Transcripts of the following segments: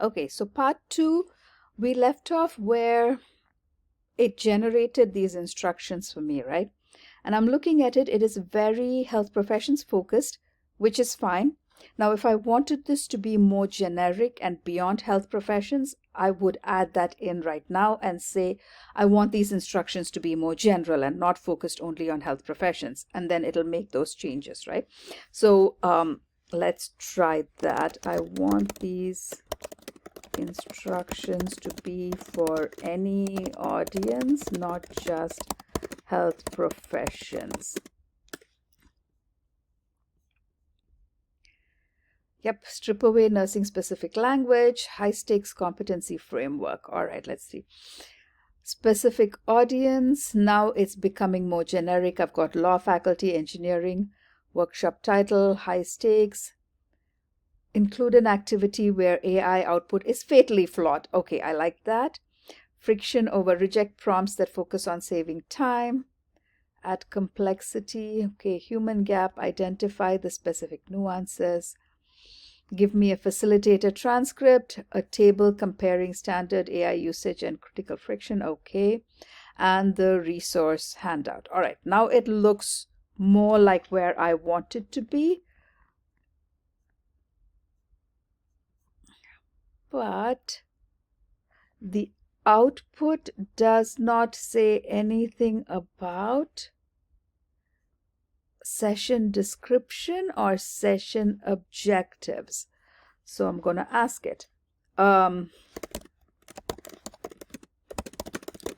Okay, so part 2, we left off where it generated these instructions for me, right? And I'm looking at it, it is very health professions focused, which is fine. Now, if I wanted this to be more generic and beyond health professions, I would add that in right now and say, I want these instructions to be more general and not focused only on health professions. And then it'll make those changes, right? So let's try that. I want these instructions to be for any audience, not just health professions. Yep, strip away nursing specific language, high stakes competency framework. All right, let's see. Specific audience, now it's becoming more generic. I've got law faculty, engineering, workshop title, high stakes. Include an activity where AI output is fatally flawed. Okay, I like that. Friction over reject prompts that focus on saving time. Add complexity. Okay, human gap, identify the specific nuances. Give me a facilitator transcript, a table comparing standard AI usage and critical friction. Okay, and the resource handout. All right, now it looks more like where I want it to be. But the output does not say anything about session description or session objectives. So I'm going to ask it. Do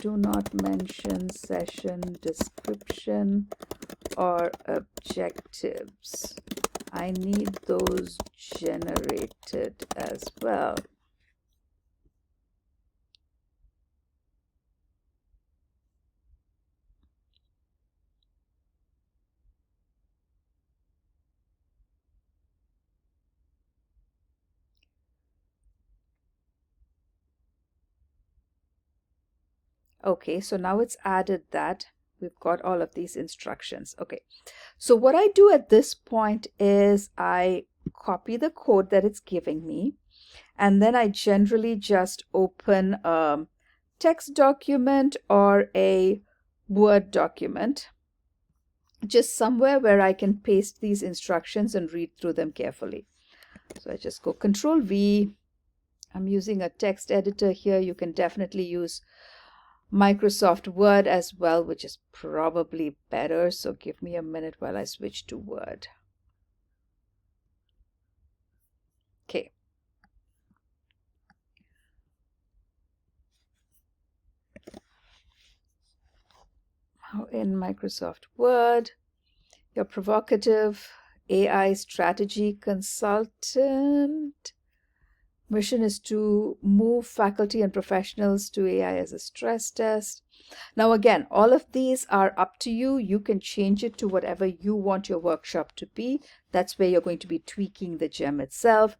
not mention session description or objectives. I need those generated as well. Okay, so now it's added that. We've got all of these instructions. Okay, so what I do at this point is I copy the code that it's giving me, and then I generally just open a text document or a Word document, just somewhere where I can paste these instructions and read through them carefully. So I just go Control V. I'm using a text editor here. You can definitely use Microsoft Word as well, which is probably better. So give me a minute while I switch to Word. Okay. Now in Microsoft Word, your provocative AI strategy consultant. Mission is to move faculty and professionals to AI as a stress test. Now again, all of these are up to you. You can change it to whatever you want your workshop to be. That's where you're going to be tweaking the gem itself.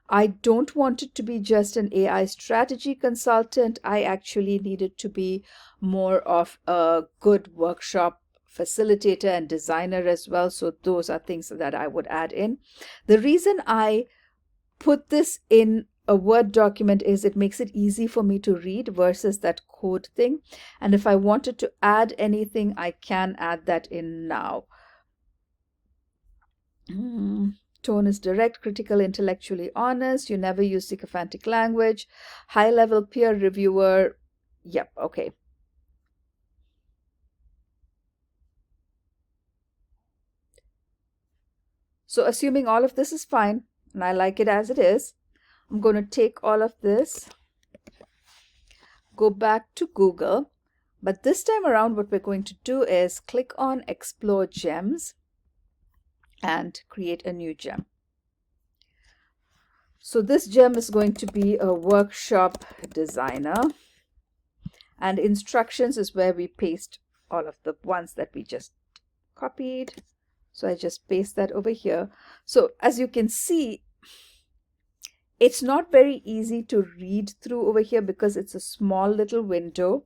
I don't want it to be just an AI strategy consultant. I actually need it to be more of a good workshop facilitator and designer as well. So those are things that I would add in. The reason I put this in a Word document is it makes it easy for me to read versus that code thing. And if I wanted to add anything, I can add that in now. Tone is direct, critical, intellectually honest. You never use sycophantic language. High-level peer reviewer. Yep, okay. So assuming all of this is fine, and I like it as it is, I'm going to take all of this, go back to Google, but this time around what we're going to do is click on Explore Gems and create a new gem. So this gem is going to be a workshop designer, and instructions is where we paste all of the ones that we just copied. So I just paste that over here. So as you can see, it's not very easy to read through over here because it's a small little window.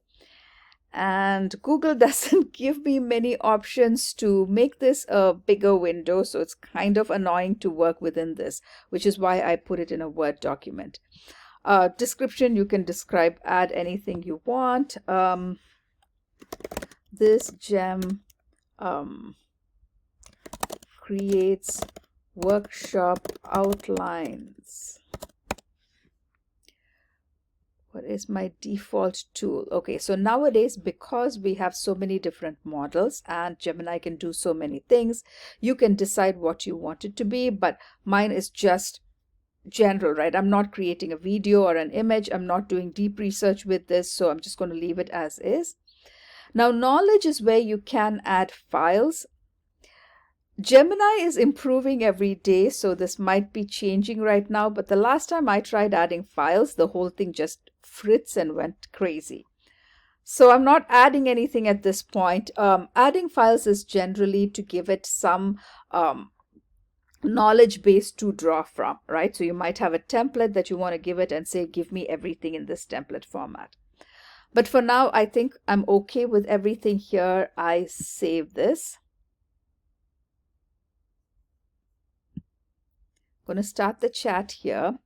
And Google doesn't give me many options to make this a bigger window. So it's kind of annoying to work within this, which is why I put it in a Word document. Description, you can add anything you want. This gem creates workshop outlines. What is my default tool? Okay, so nowadays, because we have so many different models and Gemini can do so many things, you can decide what you want it to be, but mine is just general, right? I'm not creating a video or an image. I'm not doing deep research with this, so I'm just going to leave it as is. Now, knowledge is where you can add files. Gemini is improving every day, so this might be changing right now, but the last time I tried adding files, the whole thing just fritzed and went crazy. So I'm not adding anything at this point. Adding files is generally to give it some knowledge base to draw from, right? So you might have a template that you want to give it and say, give me everything in this template format. But for now, I think I'm okay with everything here. I save this. I'm going to start the chat here.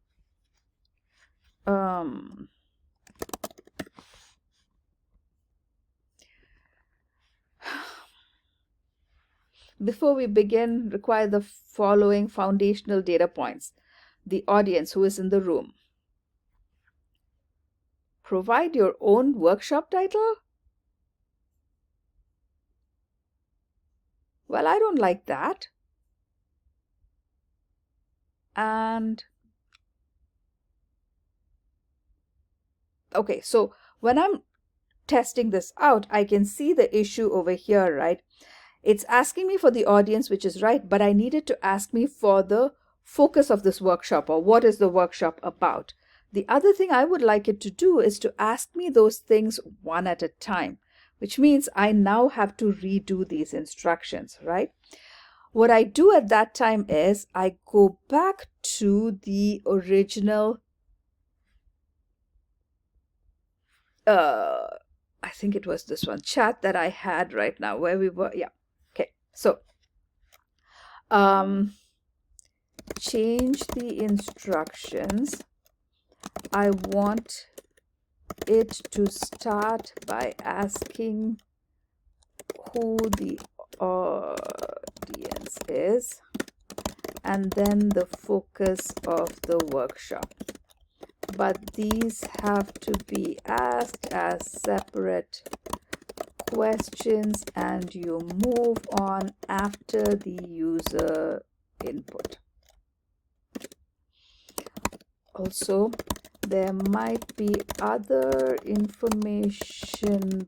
Before we begin, require the following foundational data points. The audience who is in the room. Provide your own workshop title? Well, I don't like that. And okay, so when I'm testing this out, I can see the issue over here, right? It's asking me for the audience, which is right, but I needed to ask me for the focus of this workshop, or what is the workshop about. The other thing I would like it to do is to ask me those things one at a time, which means I now have to redo these instructions, right? What I do at that time is I go back to the original, I think it was this one, chat that I had right now where we were, yeah. Okay, so change the instructions. I want it to start by asking who the audience is, and then the focus of the workshop. But these have to be asked as separate questions, and you move on after the user input. Also, there might be other information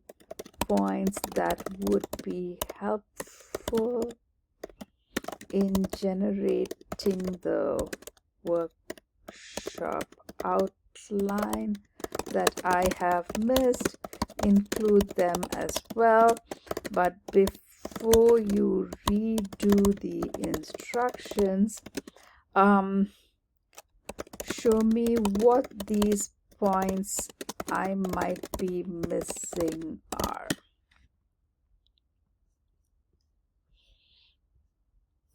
points that would be helpful in generating the workshop outline that I have missed. Include them as well, but before you redo the instructions, show me what these points I might be missing are.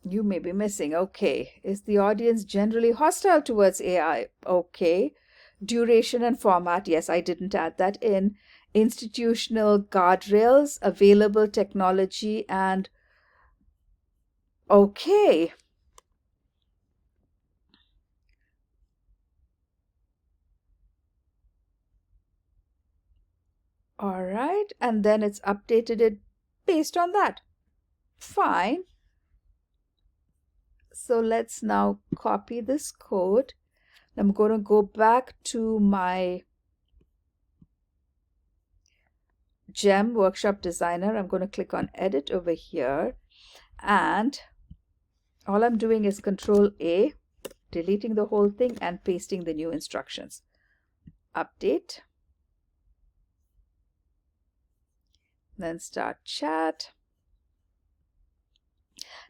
You may be missing. Okay. Is the audience generally hostile towards AI? Okay. Duration and format. Yes, I didn't add that in. Institutional guardrails, available technology, and okay. All right, and then it's updated it based on that. Fine. So let's now copy this code. I'm going to go back to my GEM Workshop Designer. I'm going to click on Edit over here, and all I'm doing is Control A, deleting the whole thing and pasting the new instructions. Update. Then start chat.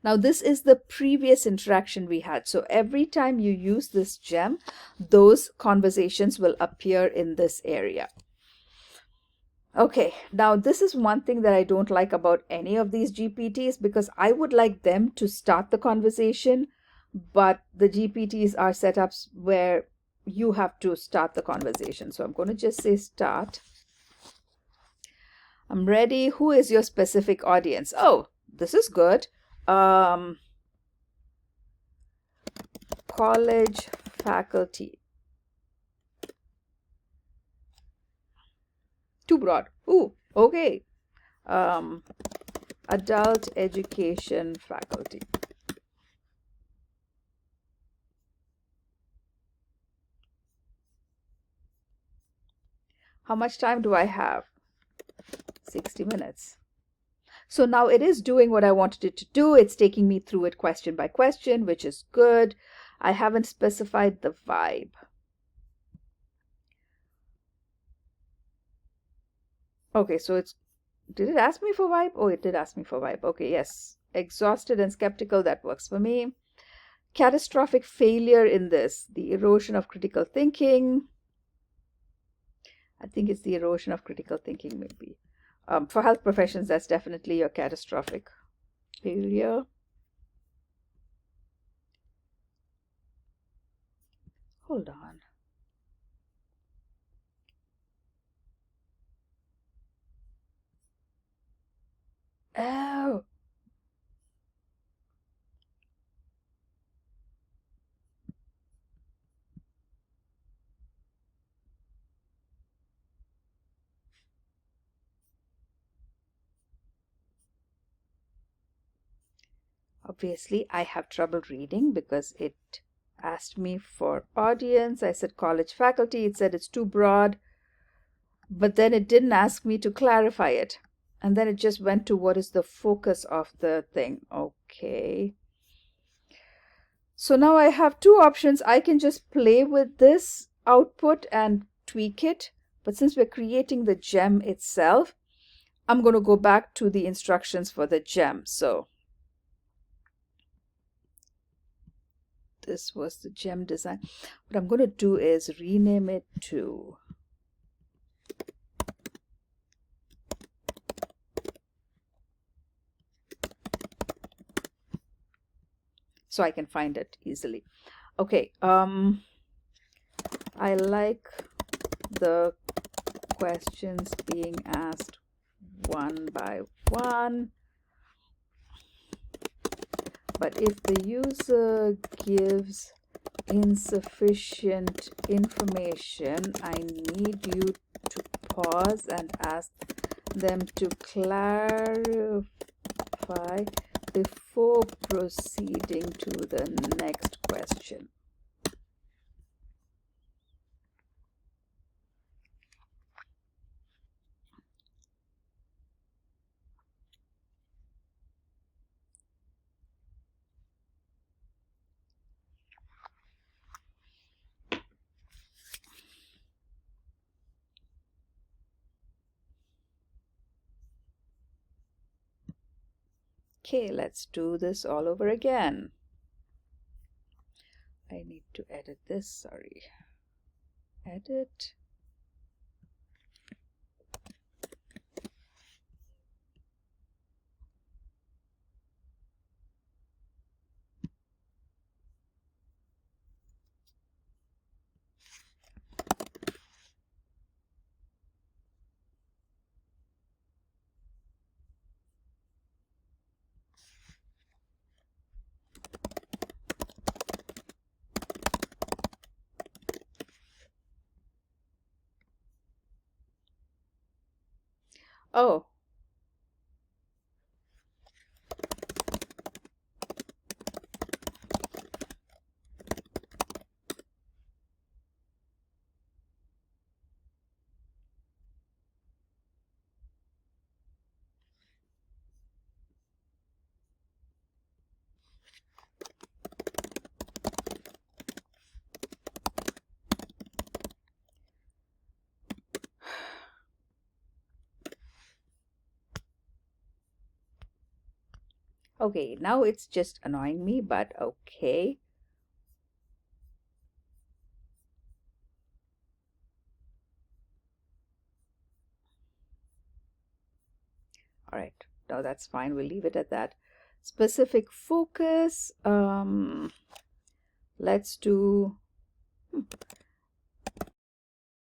Now this is the previous interaction we had. So every time you use this gem, those conversations will appear in this area. Okay, now this is one thing that I don't like about any of these GPTs, because I would like them to start the conversation, but the GPTs are set up where you have to start the conversation. So I'm going to just say start. I'm ready. Who is your specific audience? Oh, this is good. College faculty. Too broad. Ooh, okay. Adult education faculty. How much time do I have? 60 minutes. So now it is doing what I wanted it to do. It's taking me through it question by question, which is good. I haven't specified the vibe. Okay, so did it ask me for vibe? Oh, it did ask me for vibe. Okay, yes. Exhausted and skeptical, that works for me. Catastrophic failure in this, the erosion of critical thinking. I think it's the erosion of critical thinking, maybe. For health professions, that's definitely your catastrophic failure. Hold on. Oh. Obviously, I have trouble reading because it asked me for audience. I said college faculty. It said it's too broad. But then it didn't ask me to clarify it. And then it just went to what is the focus of the thing. Okay. So now I have two options. I can just play with this output and tweak it. But since we're creating the gem itself, I'm going to go back to the instructions for the gem. So this was the gem design. What I'm going to do is rename it to so I can find it easily. Okay, I like the questions being asked one by one, but if the user gives insufficient information, I need you to pause and ask them to clarify before proceeding to the next question. Okay, let's do this all over again. I need to edit this, sorry. Edit. Oh, okay, now it's just annoying me, but okay. All right, no, that's fine. We'll leave it at that. Specific focus. Let's do